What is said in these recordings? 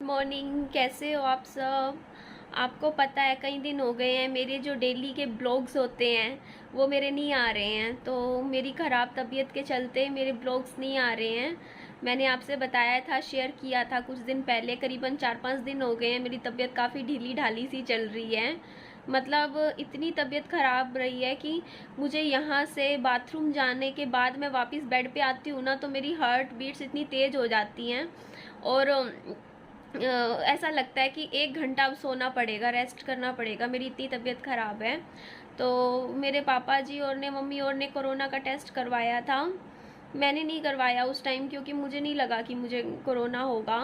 Morning, कैसे हो आप सब। आपको पता है कई दिन हो गए हैं मेरे जो डेली के ब्लॉग्स होते हैं वो मेरे नहीं आ रहे हैं। तो मेरी ख़राब तबीयत के चलते मेरे ब्लॉग्स नहीं आ रहे हैं। मैंने आपसे बताया था, शेयर किया था कुछ दिन पहले। करीबन 4-5 दिन हो गए हैं मेरी तबीयत काफ़ी ढीली ढाली सी चल रही है। मतलब इतनी तबीयत ख़राब रही है कि मुझे यहाँ से बाथरूम जाने के बाद मैं वापस बेड पे आती हूँ ना, तो मेरी हार्ट बीट्स इतनी तेज़ हो जाती हैं और ऐसा लगता है कि 1 घंटा अब सोना पड़ेगा, रेस्ट करना पड़ेगा, मेरी इतनी तबीयत ख़राब है। तो मेरे पापा जी और ने मम्मी और ने कोरोना का टेस्ट करवाया था। मैंने नहीं करवाया उस टाइम क्योंकि मुझे नहीं लगा कि मुझे कोरोना होगा।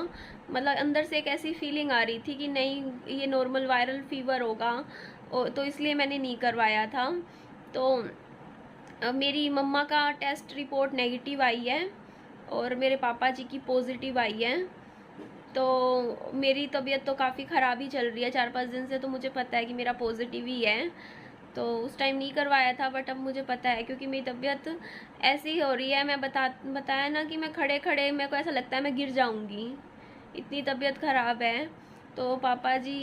मतलब अंदर से एक ऐसी फीलिंग आ रही थी कि नहीं, ये नॉर्मल वायरल फीवर होगा, तो इसलिए मैंने नहीं करवाया था। तो मेरी मम्मा का टेस्ट रिपोर्ट नेगेटिव आई है और मेरे पापा जी की पॉजिटिव आई है। तो मेरी तबीयत तो काफ़ी ख़राब ही चल रही है 4-5 दिन से। तो मुझे पता है कि मेरा पॉजिटिव ही है। तो उस टाइम नहीं करवाया था, बट अब मुझे पता है क्योंकि मेरी तबीयत ऐसी हो रही है। मैं बताया ना कि मैं खड़े खड़े मेरे को ऐसा लगता है मैं गिर जाऊंगी, इतनी तबीयत ख़राब है। तो पापा जी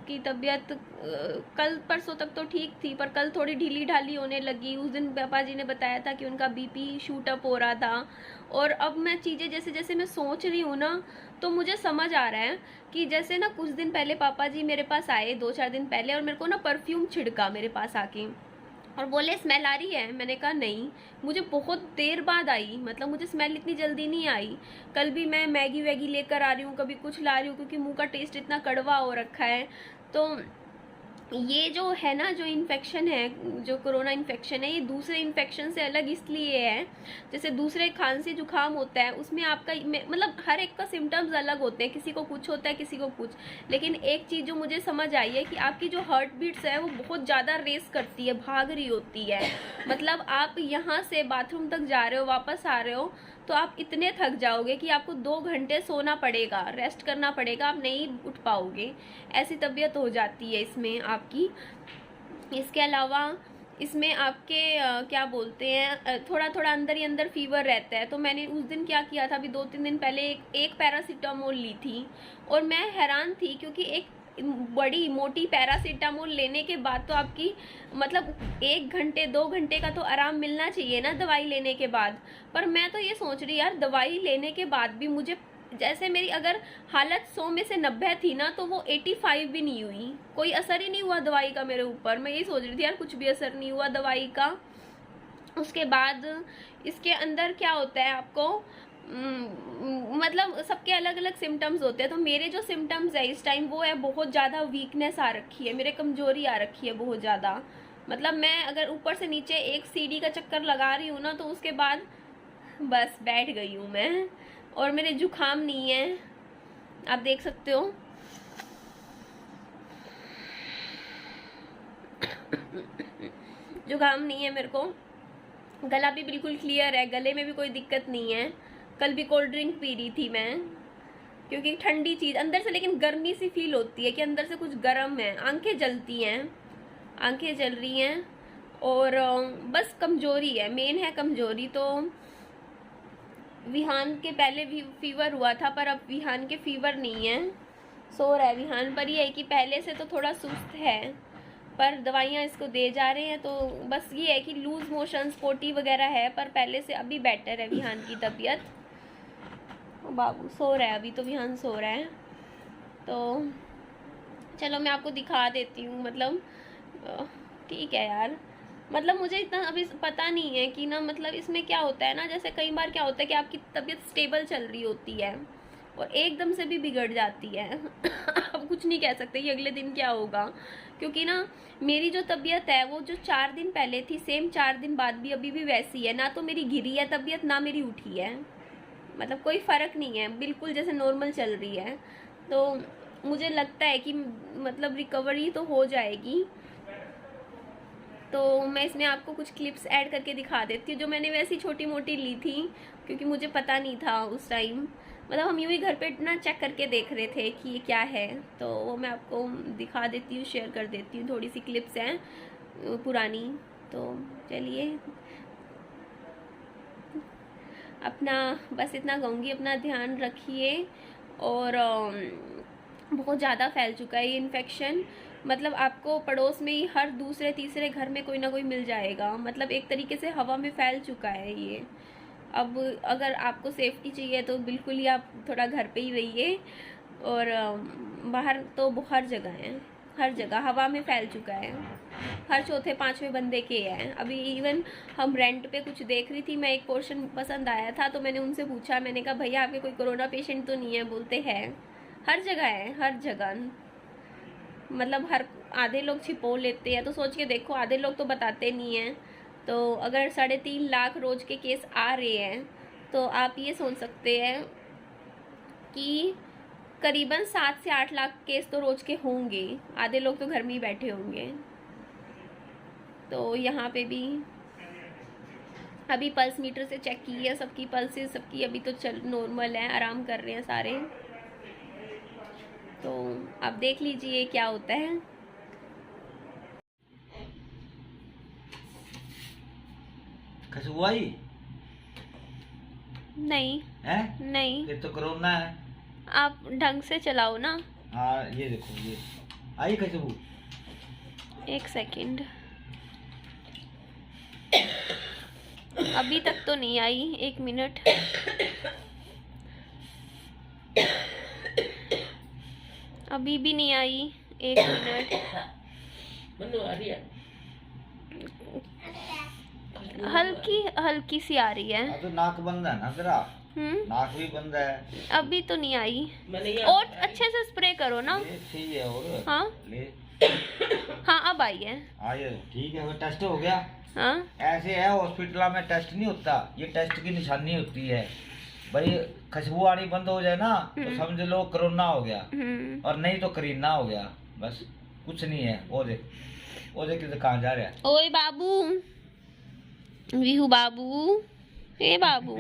की तबीयत कल परसों तक तो ठीक थी, पर कल थोड़ी ढीली ढाली होने लगी। उस दिन पापा जी ने बताया था कि उनका बीपी शूट अप हो रहा था। और अब मैं चीज़ें जैसे जैसे मैं सोच रही हूँ ना, तो मुझे समझ आ रहा है कि जैसे ना कुछ दिन पहले पापा जी मेरे पास आए, 2-4 दिन पहले, और मेरे को ना परफ्यूम छिड़का मेरे पास आके और बोले स्मेल आ रही है। मैंने कहा नहीं, मुझे बहुत देर बाद आई, मतलब मुझे स्मेल इतनी जल्दी नहीं आई। कल भी मैं मैगी वैगी लेकर आ रही हूँ, कभी कुछ ला रही हूँ, क्योंकि मुंह का टेस्ट इतना कड़वा हो रखा है। तो ये जो है ना, जो इन्फेक्शन है, जो कोरोना इन्फेक्शन है, ये दूसरे इन्फेक्शन से अलग इसलिए है। जैसे दूसरे खांसी जुकाम होता है, उसमें आपका मतलब हर एक का सिम्टम्स अलग होते हैं, किसी को कुछ होता है किसी को कुछ। लेकिन एक चीज़ जो मुझे समझ आई है कि आपकी जो हार्ट बीट्स है वो बहुत ज़्यादा रेस करती है, भाग रही होती है। मतलब आप यहाँ से बाथरूम तक जा रहे हो, वापस आ रहे हो, तो आप इतने थक जाओगे कि आपको 2 घंटे सोना पड़ेगा, रेस्ट करना पड़ेगा, आप नहीं उठ पाओगे। ऐसी तबीयत हो जाती है इसमें आपकी। इसके अलावा इसमें आपके क्या बोलते हैं, थोड़ा थोड़ा अंदर ही अंदर फीवर रहता है। तो मैंने उस दिन क्या किया था, अभी 2-3 दिन पहले एक पैरासीटामोल ली थी। और मैं हैरान थी क्योंकि एक बड़ी मोटी पैरासीटामोल लेने के बाद तो आपकी मतलब 1 घंटे 2 घंटे का तो आराम मिलना चाहिए ना दवाई लेने के बाद। पर मैं तो ये सोच रही यार, दवाई लेने के बाद भी मुझे, जैसे मेरी अगर हालत 100 में से 90 थी ना, तो वो 85 भी नहीं हुई। कोई असर ही नहीं हुआ दवाई का मेरे ऊपर। मैं यही सोच रही थी यार, कुछ भी असर नहीं हुआ दवाई का। उसके बाद इसके अंदर क्या होता है आपको, मतलब सबके अलग अलग सिम्टम्स होते हैं। तो मेरे जो सिम्टम्स है इस टाइम वो है, बहुत ज़्यादा वीकनेस आ रखी है, मेरे कमजोरी आ रखी है बहुत ज़्यादा। मतलब मैं अगर ऊपर से नीचे एक सीढ़ी का चक्कर लगा रही हूँ ना, तो उसके बाद बस बैठ गई हूँ मैं। और मेरे जुकाम नहीं है, आप देख सकते हो। जुकाम नहीं है मेरे को, गला भी बिल्कुल क्लियर है, गले में भी कोई दिक्कत नहीं है। कल भी कोल्ड ड्रिंक पी रही थी मैं, क्योंकि ठंडी चीज़ अंदर से, लेकिन गर्मी सी फील होती है कि अंदर से कुछ गर्म है। आंखें जलती हैं, आंखें जल रही हैं। और बस कमजोरी है, मेन है कमजोरी। तो विहान के पहले भी फीवर हुआ था, पर अब विहान के फीवर नहीं है, सो रहा है विहान। पर ये है कि पहले से तो थोड़ा सुस्त है, पर दवाइयाँ इसको दे जा रहे हैं। तो बस ये है कि लूज मोशंस पोटी वगैरह है, पर पहले से अभी बेटर है विहान की तबीयत। बाबू सो रहा है अभी, तो विहान सो रहा है। तो चलो मैं आपको दिखा देती हूँ। मतलब ठीक है यार, मतलब मुझे इतना अभी पता नहीं है कि ना, मतलब इसमें क्या होता है ना, जैसे कई बार क्या होता है कि आपकी तबीयत स्टेबल चल रही होती है और एकदम से भी बिगड़ जाती है। अब कुछ नहीं कह सकते कि अगले दिन क्या होगा, क्योंकि ना मेरी जो तबीयत है वो जो 4 दिन पहले थी, सेम 4 दिन बाद भी अभी भी वैसी है। ना तो मेरी गिरी है तबीयत, ना मेरी उठी है। मतलब कोई फ़र्क नहीं है, बिल्कुल जैसे नॉर्मल चल रही है। तो मुझे लगता है कि मतलब रिकवरी तो हो जाएगी। तो मैं इसमें आपको कुछ क्लिप्स ऐड करके दिखा देती हूँ, जो मैंने वैसी छोटी मोटी ली थी, क्योंकि मुझे पता नहीं था उस टाइम। मतलब हम यूँ ही घर पे ना चेक करके देख रहे थे कि ये क्या है। तो वो मैं आपको दिखा देती हूँ, शेयर कर देती हूँ। थोड़ी सी क्लिप्स हैं पुरानी। तो चलिए, अपना बस इतना कहूँगी, अपना ध्यान रखिए और बहुत ज़्यादा फैल चुका है ये इन्फेक्शन। मतलब आपको पड़ोस में ही हर दूसरे तीसरे घर में कोई ना कोई मिल जाएगा। मतलब एक तरीके से हवा में फैल चुका है ये। अब अगर आपको सेफ्टी चाहिए तो बिल्कुल ही आप थोड़ा घर पे ही रहिए। और बाहर तो हर जगह है, हर जगह हवा में फैल चुका है। हर चौथे पांचवें बंदे के हैं। अभी इवन हम रेंट पे कुछ देख रही थी, मैं एक पोर्शन पसंद आया था तो मैंने उनसे पूछा, मैंने कहा भैया आपके कोई कोरोना पेशेंट तो नहीं है? बोलते हैं हर जगह है, हर जगह। मतलब हर आधे लोग छिपो लेते हैं, तो सोच के देखो, आधे लोग तो बताते नहीं हैं। तो अगर 3.5 लाख रोज के केस आ रहे हैं तो आप ये सोच सकते हैं कि करीबन 7 से 8 लाख केस तो रोज के होंगे। आधे लोग तो घर में ही बैठे होंगे। तो यहाँ पे भी अभी पल्स मीटर से चेक की है सबकी पल्सेस, सबकी अभी तो चल नॉर्मल है, आराम कर रहे हैं सारे। तो आप देख लीजिए क्या होता है। खुशबू आई? नहीं है? नहीं, ये तो कोरोना है। आप ढंग से चलाओ ना। हाँ ये देखो, ये आई खुशबू। एक सेकंड, अभी तक तो नहीं आई, 1 मिनट। अभी भी नहीं आई, 1 मिनट। हल्की हल्की सी आ रही है। तो नाक बंद है ना तेरा? नाक भी बंद है। अभी तो नहीं आई। और अच्छे से स्प्रे करो ना। ठीक है। और हाँ ले। हाँ अब आई है। आइए ठीक है, वो टेस्ट हो गया। हाँ ऐसे है हॉस्पिटल में टेस्ट नहीं होता, ये टेस्ट की निशानी होती है भाई। खुशबू आनी बंद हो जाए ना तो समझ लो कोरोना हो गया, और नहीं तो करीना हो गया। बस कुछ नहीं है। वो देख कहाँ जा रहा है। ओए बाबू, विहू बाबू, ए बाबू।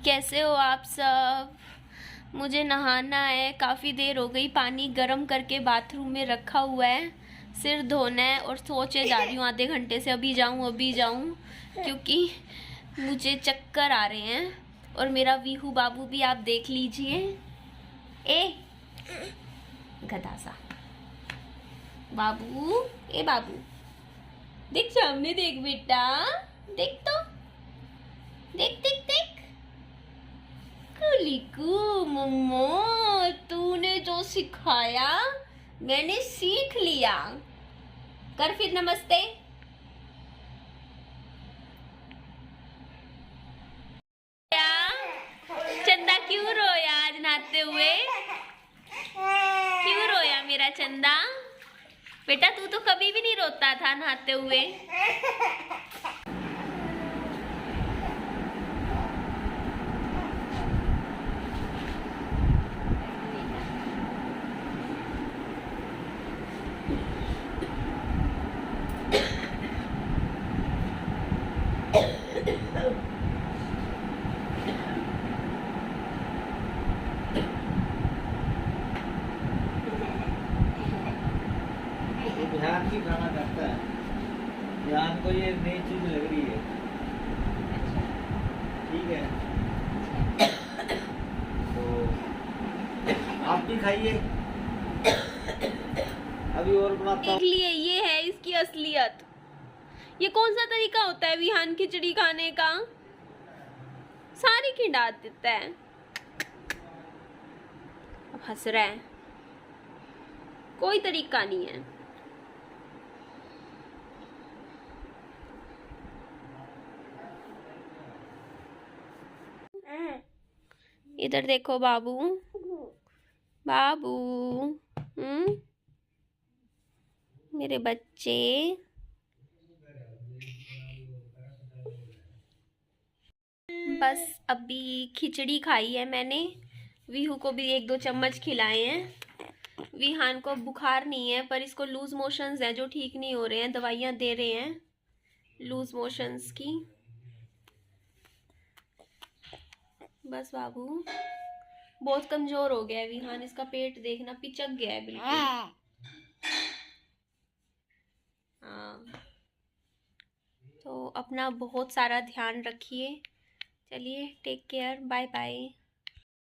कैसे हो आप सब? मुझे नहाना है, काफ़ी देर हो गई, पानी गर्म करके बाथरूम में रखा हुआ है। सिर धोना है और सोचे जा रही हूँ आधे घंटे से अभी जाऊँ, क्योंकि मुझे चक्कर आ रहे हैं। और मेरा वीहू बाबू भी आप देख लीजिए। ए गधा सा बाबू, ए बाबू देख सामने, देख बेटा, देख तो, देख देख देख। कुलिकू मम्मो, तूने जो सिखाया मैंने सीख लिया। कर फिर नमस्ते। चंदा क्यों रोया आज नहाते हुए? क्यों रोया मेरा चंदा? बेटा तू तो कभी भी नहीं रोता था नहाते हुए। ध्यान भी खाना करता है, ध्यान को ये नई चीज लग रही है। ठीक है, तो आप भी खाइए। अभी और बनाता हूँ। देख लिए, ये है इसकी असलियत। ये कौन सा तरीका होता है विहान खिचड़ी खाने का? सारी खिंडा देता है। अब हंस रहा है, कोई तरीका नहीं है। इधर देखो बाबू, बाबू, मेरे बच्चे। बस अभी खिचड़ी खाई है मैंने, विहू को भी 1-2 चम्मच खिलाए हैं। विहान को बुखार नहीं है, पर इसको लूज मोशंस है जो ठीक नहीं हो रहे हैं, दवाइयाँ दे रहे हैं लूज मोशंस की। बस बाबू, बहुत कमजोर हो गया है विहान, इसका पेट देखना पिचक गया है बिल्कुल। हाँ, तो अपना बहुत सारा ध्यान रखिए। चलिए, टेक केयर, बाय बाय।